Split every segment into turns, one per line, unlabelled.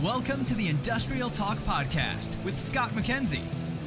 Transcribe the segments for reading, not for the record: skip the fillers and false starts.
Welcome to the Industrial Talk Podcast with Scott McKenzie.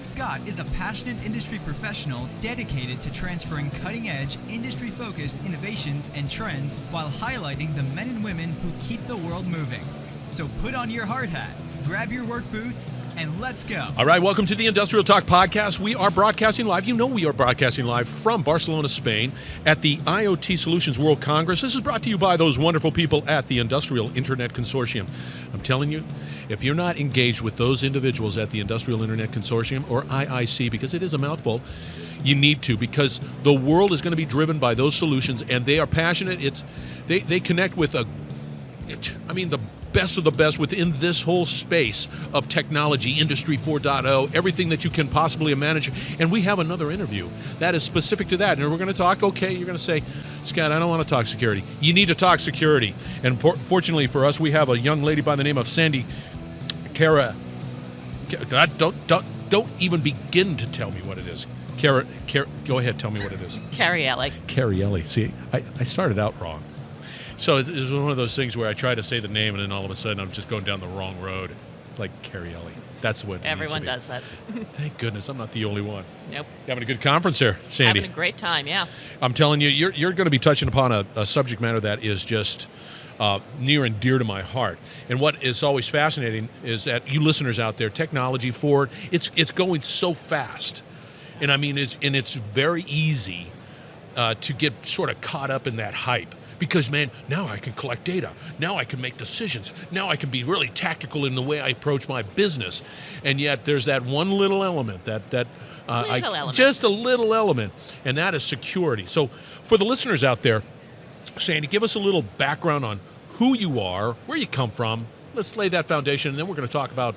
Scott is a passionate industry professional dedicated to transferring cutting-edge, industry-focused innovations and trends while highlighting the men and women who keep the world moving. So put on your hard hat, grab your work boots, and let's go.
All right, welcome to the Industrial Talk Podcast. We are broadcasting live. You know we are broadcasting live from Barcelona, Spain at the IoT Solutions World Congress. This is brought to you by those wonderful people at the Industrial Internet Consortium. I'm telling you, if you're not engaged with those individuals at the Industrial Internet Consortium, or IIC, because it is a mouthful, you need to, because the world is going to be driven by those solutions, and they are passionate. They connect with the best of the best within this whole space of technology, Industry 4.0, everything that you can possibly imagine. And we have another interview that is specific to that. And we're going to talk, okay, you're going to say, Scott, I don't want to talk security. You need to talk security. And fortunately for us, we have a young lady by the name of Sandy Carielli. Don't even begin to tell me what it is. Go ahead, tell me what it is. Carielli. See, I started out wrong. So it was one of those things where I try to say the name, and then all of a sudden I'm just going down the wrong road. It's like Carielli. That's what
everyone does that.
Thank goodness I'm not the only one.
Nope.
You having a good conference there, Sandy?
Having a great time, yeah.
I'm telling you, you're going to be touching upon a subject matter that is just near and dear to my heart. And what is always fascinating is that you listeners out there, technology forward, it's going so fast, and I mean, it's very easy to get sort of caught up in that hype. Because, man, now I can collect data. Now I can make decisions. Now I can be really tactical in the way I approach my business. And yet there's that one little element, just a little element, and that is security. So for the listeners out there, Sandy, give us a little background on who you are, where you come from. Let's lay that foundation, and then we're going to talk about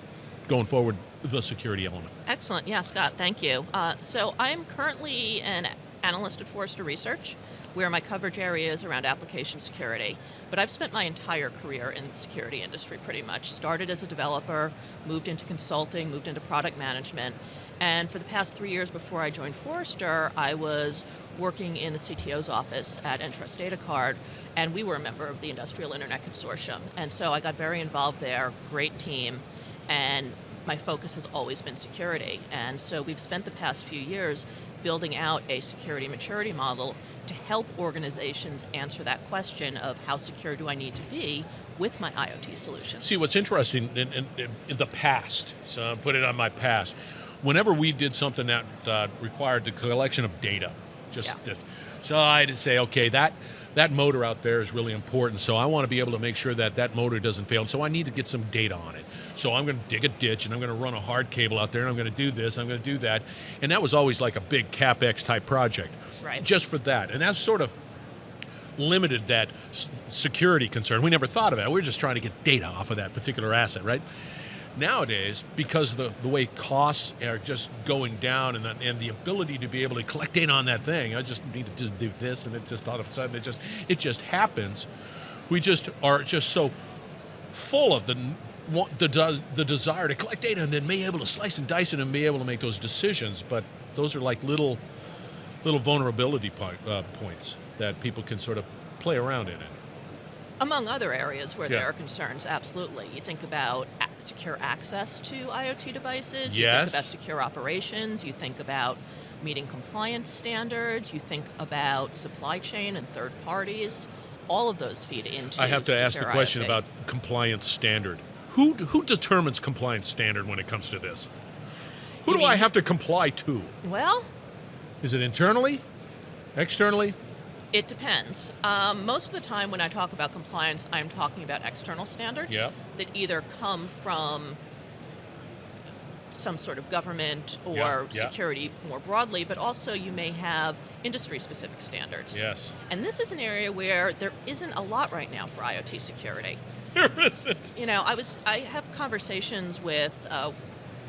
going forward the security element.
Excellent. Yeah, Scott, thank you. So I'm currently an analyst at Forrester Research, where my coverage area is around application security. But I've spent my entire career in the security industry pretty much. Started as a developer, moved into consulting, moved into product management. And for the past 3 years before I joined Forrester, I was working in the CTO's office at Entrust Data Card, and we were a member of the Industrial Internet Consortium. And so I got very involved there, great team, and my focus has always been security. And so we've spent the past few years building out a security maturity model to help organizations answer that question of how secure do I need to be with my IoT solutions.
See, what's interesting in the past, so I'll put it on my past, whenever we did something that required the collection of data, so I'd say, okay, that motor out there is really important, so I want to be able to make sure that motor doesn't fail, so I need to get some data on it. So I'm going to dig a ditch, and I'm going to run a hard cable out there, and I'm going to do this, I'm going to do that, and that was always like a big CapEx type project,
right? Just
for that, and that's sort of limited that security concern. We never thought of it. We were just trying to get data off of that particular asset, right? Nowadays, because the way costs are just going down and the ability to be able to collect data on that thing, I just need to do this, and it just all of a sudden it just happens. We just are just so full of the desire to collect data and then be able to slice and dice it and be able to make those decisions. But those are like little vulnerability points that people can sort of play around in it.
Among other areas where there are concerns, absolutely. You think about secure access to IoT devices. You think about secure operations. You think about meeting compliance standards. You think about supply chain and third parties. All of those feed into
I have to ask the question
IoT.
About compliance standard. Who determines compliance standard when it comes to this? Who do I have to comply to?
Well,
is it internally? Externally?
It depends. Most of the time when I talk about compliance, I'm talking about external standards that either come from some sort of government or security more broadly, but also you may have industry-specific standards.
Yes.
And this is an area where there isn't a lot right now for IoT security.
There isn't.
You know, I have conversations with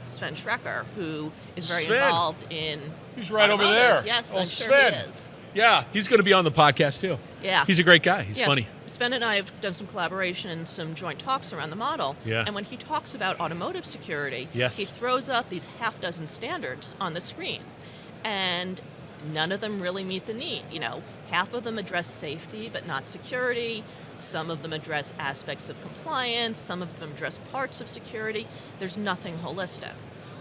Sven Schrecker, who is very involved in
He's right over there.
Yes,
oh,
I'm
Sven.
sure he is.
Yeah, he's going to be on the podcast too.
Yeah.
He's a great guy. He's funny.
Sven and I have done some collaboration and some joint talks around the model.
Yeah.
And when he talks about automotive security, he throws up these half dozen standards on the screen. And none of them really meet the need. You know, Half of them address safety, but not security. Some of them address aspects of compliance. Some of them address parts of security. There's nothing holistic.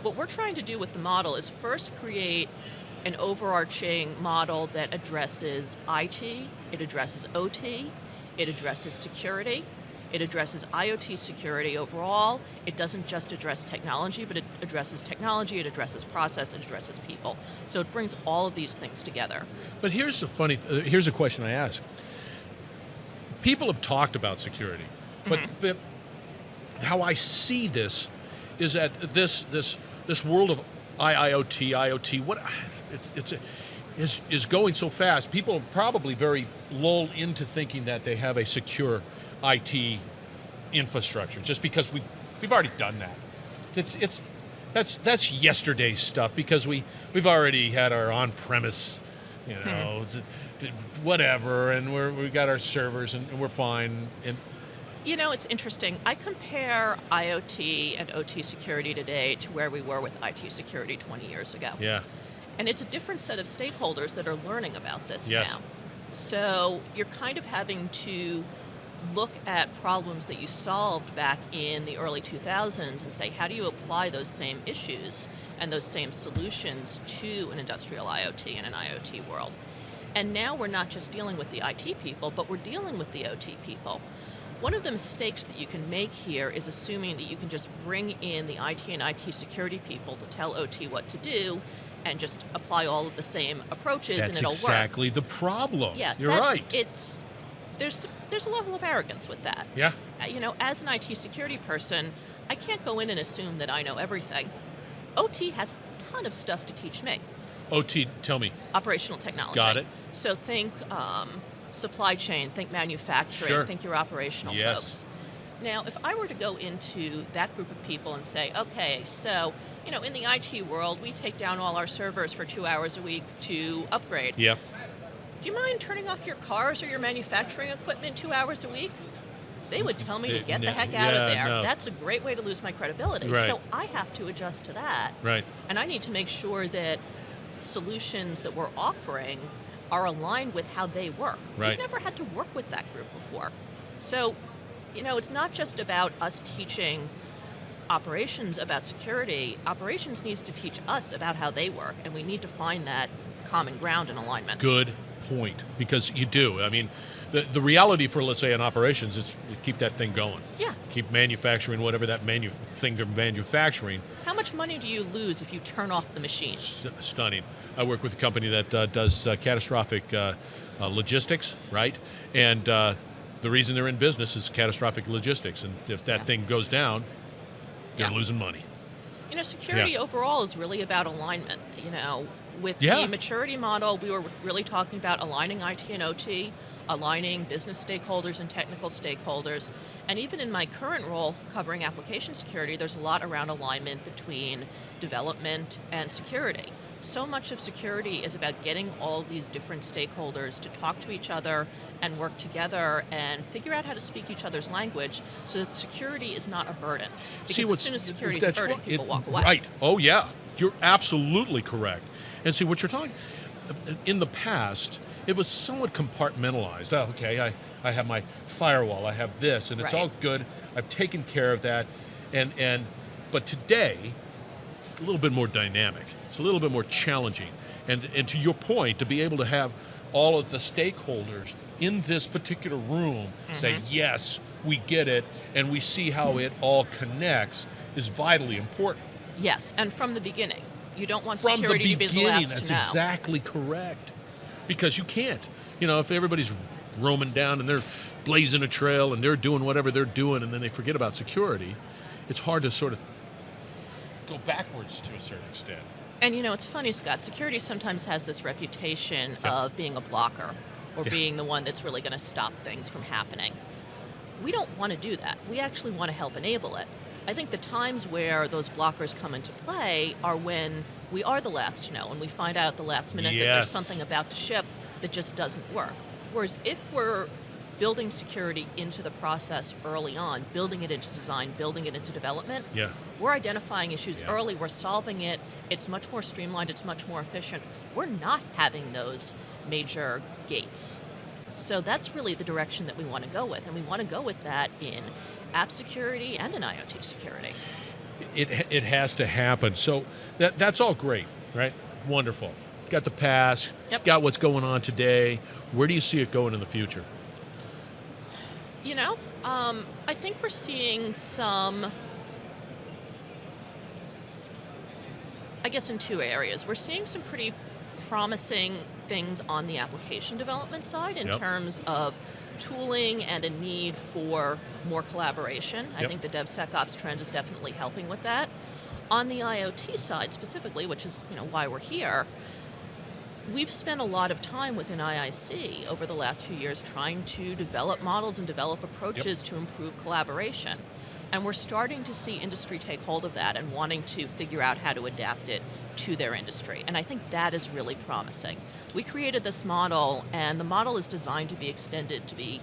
What we're trying to do with the model is first create an overarching model that addresses IT, it addresses OT, it addresses security, it addresses IoT security overall. It doesn't just address technology, but it addresses technology, it addresses process, it addresses people. So it brings all of these things together.
But here's here's a question I ask. People have talked about security, but how I see this is that this world of IoT, is going so fast. People are probably very lulled into thinking that they have a secure IT infrastructure just because we've already done that. That's yesterday's stuff because we've already had our on-premise, whatever, and we got our servers and we're fine. And
it's interesting. I compare IoT and OT security today to where we were with IT security 20 years ago.
Yeah.
And it's a different set of stakeholders that are learning about this
Yes.
now. So you're kind of having to look at problems that you solved back in the early 2000s and say, how do you apply those same issues and those same solutions to an industrial IoT and an IoT world? And now we're not just dealing with the IT people, but we're dealing with the OT people. One of the mistakes that you can make here is assuming that you can just bring in the IT and IT security people to tell OT what to do and just apply all of the same approaches and it'll work.
That's exactly the problem.
Yeah,
you're right.
There's a level of arrogance with that.
Yeah.
As an IT security person, I can't go in and assume that I know everything. OT has a ton of stuff to teach me.
OT, tell me.
Operational technology.
Got it.
So think supply chain, think manufacturing, think your operational folks. Now, if I were to go into that group of people and say, okay, so, in the IT world, we take down all our servers for 2 hours a week to upgrade.
Yeah.
Do you mind turning off your cars or your manufacturing equipment 2 hours a week? They would tell me to get the heck out of there.
No.
That's a great way to lose my credibility.
Right.
So I have to adjust to that.
Right.
And I need to make sure that solutions that we're offering are aligned with how they work.
Right.
We've never had to work with that group before. So, it's not just about us teaching operations about security. Operations needs to teach us about how they work, and we need to find that common ground and alignment.
Good point, because you do. I mean, the reality for, let's say, an operations is to keep that thing going.
Yeah.
Keep manufacturing whatever that thing they're manufacturing.
How much money do you lose if you turn off the machines?
Stunning. I work with a company that does catastrophic logistics, right? And the reason they're in business is catastrophic logistics. And if that thing goes down, they're losing money.
Security overall is really about alignment. With the maturity model, we were really talking about aligning IT and OT, aligning business stakeholders and technical stakeholders. And even in my current role covering application security, there's a lot around alignment between development and security. So much of security is about getting all of these different stakeholders to talk to each other and work together and figure out how to speak each other's language so that security is not a burden. Because as soon as security is a burden, people walk away.
Right. Oh, yeah. You're absolutely correct. And see, what you're talking, in the past, it was somewhat compartmentalized. Oh, okay, I have my firewall, I have this, and it's all good. I've taken care of that. But today, it's a little bit more dynamic. It's a little bit more challenging. And to your point, to be able to have all of the stakeholders in this particular room say, yes, we get it, and we see how it all connects is vitally important.
Yes, and from the beginning. You don't want security to be the last to know.
That's exactly correct. Because you can't. If everybody's roaming down and they're blazing a trail and they're doing whatever they're doing and then they forget about security, it's hard to sort of go backwards to a certain extent.
And it's funny, Scott, security sometimes has this reputation of being a blocker or being the one that's really going to stop things from happening. We don't want to do that. We actually want to help enable it. I think the times where those blockers come into play are when we are the last to know, and we find out at the last minute that there's something about to ship that just doesn't work. Whereas if we're building security into the process early on, building it into design, building it into development.
Yeah.
We're identifying issues early, we're solving it, it's much more streamlined, it's much more efficient. We're not having those major gates. So that's really the direction that we want to go with, and we want to go with that in app security and in IoT security.
It has to happen. So that's all great, right? Wonderful. Got the past, got what's going on today. Where do you see it going in the future?
You know, I think we're seeing some, I guess in two areas. We're seeing some pretty promising things on the application development side in terms of tooling and a need for more collaboration. I think the DevSecOps trend is definitely helping with that. On the IoT side specifically, which is why we're here, we've spent a lot of time within IIC over the last few years trying to develop models and develop approaches to improve collaboration. And we're starting to see industry take hold of that and wanting to figure out how to adapt it to their industry. And I think that is really promising. We created this model, and the model is designed to be extended to be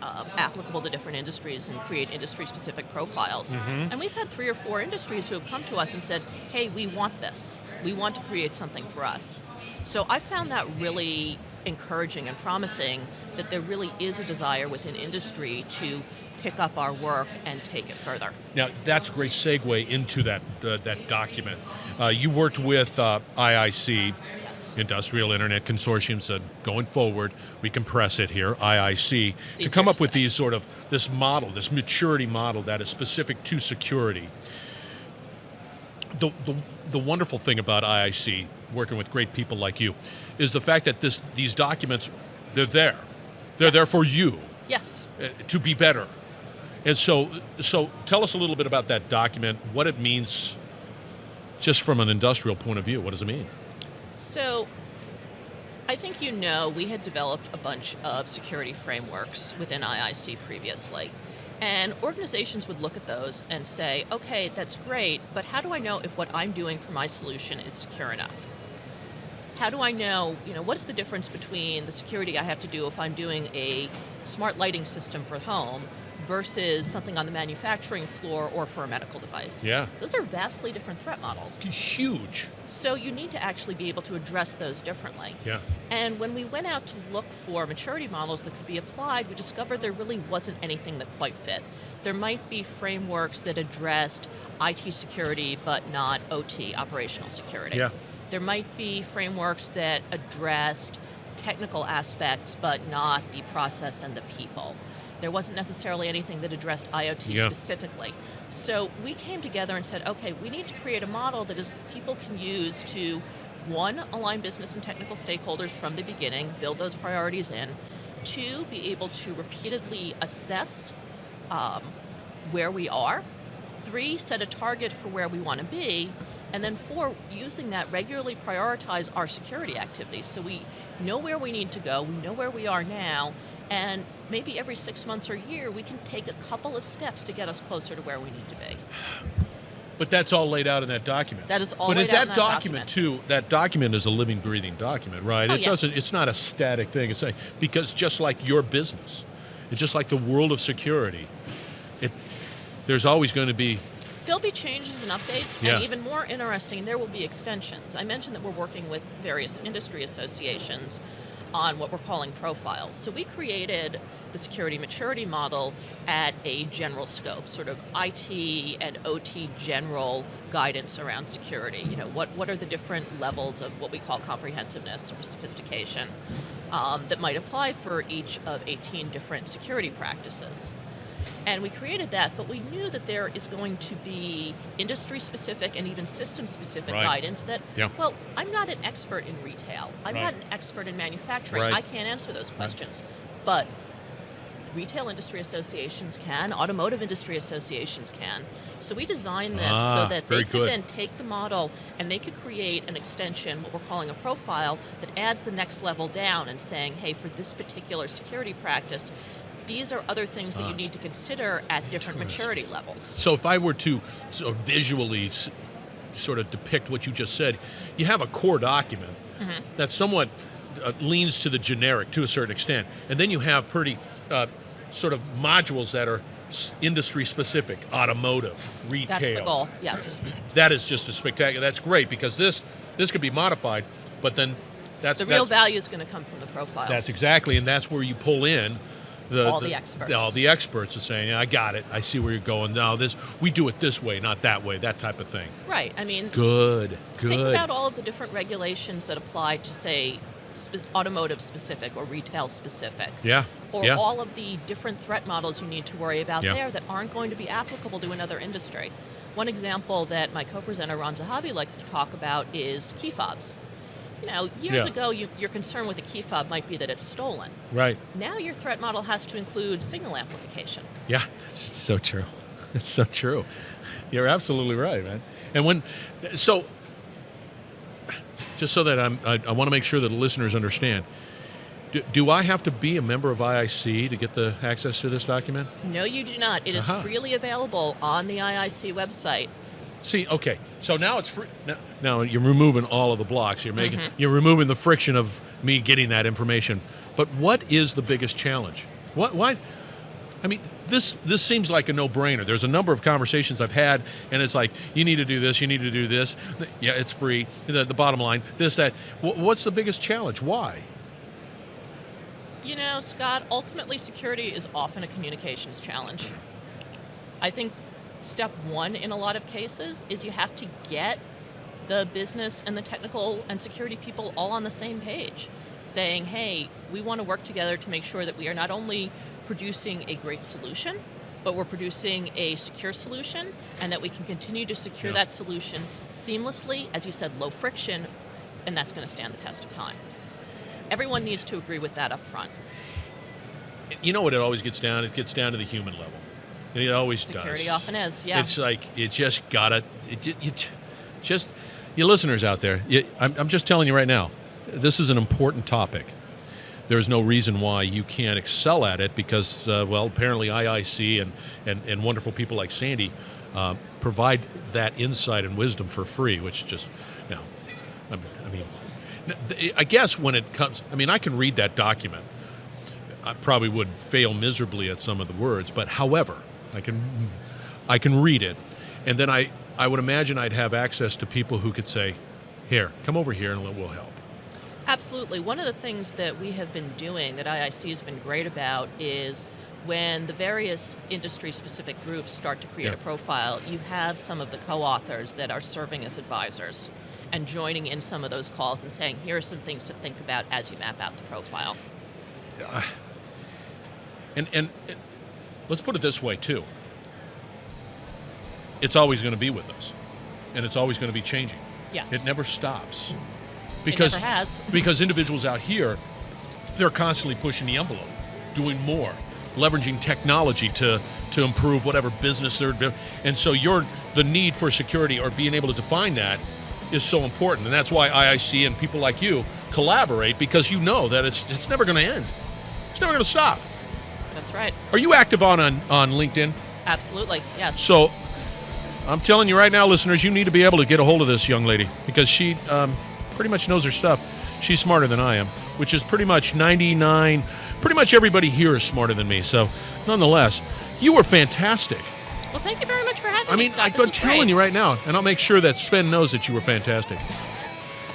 applicable to different industries and create industry-specific profiles. And we've had 3 or 4 industries who have come to us and said, hey, we want this. We want to create something for us. So I found that really encouraging and promising, that there really is a desire within industry to pick up our work and take it further.
Now, that's a great segue into that document. You worked with IIC, Industrial Internet Consortium, said going forward, we compress it here, IIC, to come up with this model, this maturity model that is specific to security. The wonderful thing about IIC, working with great people like you, is the fact that these documents, they're there. They're there for you.
Yes.
To be better. And so tell us a little bit about that document, what it means just from an industrial point of view. What does it mean?
So I think we had developed a bunch of security frameworks within IIC previously. And organizations would look at those and say, okay, that's great, but how do I know if what I'm doing for my solution is secure enough? How do I know, what's the difference between the security I have to do if I'm doing a smart lighting system for home versus something on the manufacturing floor or for a medical device?
Yeah.
Those are vastly different threat models.
Huge.
So you need to actually be able to address those differently.
Yeah.
And when we went out to look for maturity models that could be applied, we discovered there really wasn't anything that quite fit. There might be frameworks that addressed IT security but not OT, operational security.
Yeah.
There might be frameworks that addressed technical aspects but not the process and the people. There wasn't necessarily anything that addressed IoT specifically. So we came together and said, okay, we need to create a model that people can use to, 1, align business and technical stakeholders from the beginning, build those priorities in. 2, be able to repeatedly assess where we are. 3, set a target for where we want to be. And then 4, using that, regularly prioritize our security activities. So we know where we need to go, we know where we are now, and maybe every 6 months or a year, we can take a couple of steps to get us closer to where we need to be.
But that's all laid out in that document.
That is all
laid out in that document. But is that
document
too, that document is a living, breathing document, right?
Oh,
It's not a static thing. Because just like your business, it's just like the world of security, there's always going to be...
There'll be changes and updates, and even more interesting, there will be extensions. I mentioned that we're working with various industry associations on what we're calling profiles. So we created the security maturity model at a general scope, sort of IT and OT general guidance around security. What are the different levels of what we call comprehensiveness or sophistication that might apply for each of 18 different security practices. And we created that, but we knew that there is going to be industry-specific and even system-specific guidance that, well, I'm not an expert in retail. I'm not an expert in manufacturing. I can't answer those questions. But retail industry associations can, automotive industry associations can. So we designed this so that they could then take the model and they could create an extension, what we're calling a profile, that adds the next level down and saying, hey, for this particular security practice, these are other things that you need to consider at different maturity levels.
So if I were to sort of visually sort of depict what you just said, you have a core document that somewhat leans to the generic to a certain extent, and then you have pretty sort of modules that are industry specific, automotive, retail.
That's the goal, yes.
That is just a spectacular. That's great because this could be modified, but then
the real value is going to come from the profiles.
That's exactly, and that's where you pull in
all the experts.
All the experts are saying, yeah, I got it. I see where you're going. No, we do it this way, not that way, that type of thing.
Right. I mean,
good.
Think about all of the different regulations that apply to, say, automotive specific or retail specific.
Yeah.
Or all of the different threat models you need to worry about there that aren't going to be applicable to another industry. One example that my co-presenter Ron Zahavi likes to talk about is key fobs. You know, years ago, your concern with a key fob might be that it's stolen.
Right.
Now your threat model has to include signal amplification.
Yeah, it's so true. It's so true. You're absolutely right, man. And just so that I want to make sure that the listeners understand, do I have to be a member of IIC to get the access to this document?
No, you do not. It is freely available on the IIC website.
See, okay, so now it's free. Now you're removing all of the blocks. You're removing the friction of me getting that information. But what is the biggest challenge? Why? I mean, this seems like a no-brainer. There's a number of conversations I've had, and it's like, you need to do this, you need to do this. Yeah, it's free. The bottom line, this, that. What's the biggest challenge? Why?
You know, Scott, ultimately security is often a communications challenge. I think step one in a lot of cases is you have to get the business and the technical and security people all on the same page, saying, hey, we want to work together to make sure that we are not only producing a great solution, but we're producing a secure solution, and that we can continue to secure that solution seamlessly, as you said, low friction, and that's going to stand the test of time. Everyone needs to agree with that up front.
You know what it always gets down? It gets down to the human level. It always
Security
does.
often is, yeah.
It's like, you listeners out there, I'm just telling you right now, this is an important topic. There's no reason why you can't excel at it because, apparently IIC and wonderful people like Sandy provide that insight and wisdom for free, which just, I guess when it comes, I can read that document. I probably would fail miserably at some of the words, but however, I can read it, and then I would imagine I'd have access to people who could say, here, come over here and we'll help.
Absolutely. One of the things that we have been doing that IIC has been great about is when the various industry-specific groups start to create a profile, you have some of the co-authors that are serving as advisors and joining in some of those calls and saying, here are some things to think about as you map out the profile.
And let's put it this way, too. It's always going to be with us, and it's always going to be changing.
Yes.
It never stops.
It never has.
Because individuals out here, they're constantly pushing the envelope, doing more, leveraging technology to improve whatever business they're doing. And so the need for security or being able to define that is so important. And that's why IIC and people like you collaborate, because you know that it's never going to end. It's never going to stop.
That's right.
Are you active on LinkedIn?
Absolutely, yes.
So I'm telling you right now, listeners, you need to be able to get a hold of this young lady because she pretty much knows her stuff. She's smarter than I am, which is pretty much 99. Pretty much everybody here is smarter than me. So nonetheless, you were fantastic.
Well, thank you very much for having me, Scott.
I'm telling you right now, and I'll make sure that Sven knows that you were fantastic.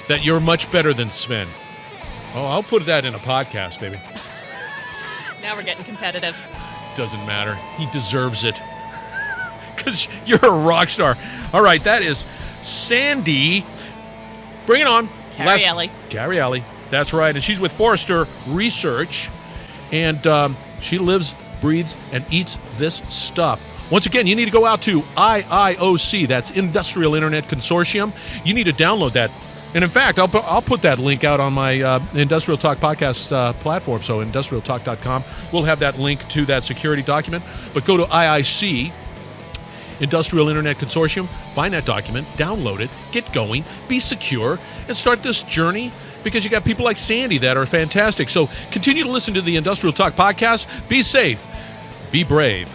That you're much better than Sven. Oh, I'll put that in a podcast, baby.
Now we're getting competitive.
Doesn't matter. He deserves it. Because you're a rock star. All right, that is Sandy. Bring it on.
Carielli.
That's right. And she's with Forrester Research. And she lives, breathes, and eats this stuff. Once again, you need to go out to IIoC. That's Industrial Internet Consortium. You need to download that. And in fact, I'll put that link out on my Industrial Talk podcast platform. So industrialtalk.com. We'll have that link to that security document. But go to IIC, Industrial Internet Consortium, find that document, download it, get going, be secure, and start this journey because you got people like Sandy that are fantastic. So continue to listen to the Industrial Talk podcast. Be safe, be brave,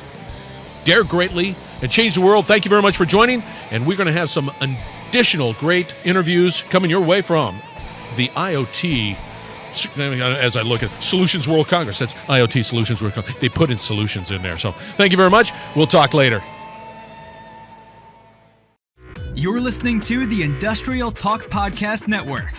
dare greatly, and change the world. Thank you very much for joining, and we're going to have some additional great interviews coming your way from the IoT as I look at Solutions World Congress, that's IoT Solutions World Congress. They put in solutions in there. So thank you very much. We'll talk later.
You're listening to the Industrial Talk Podcast Network.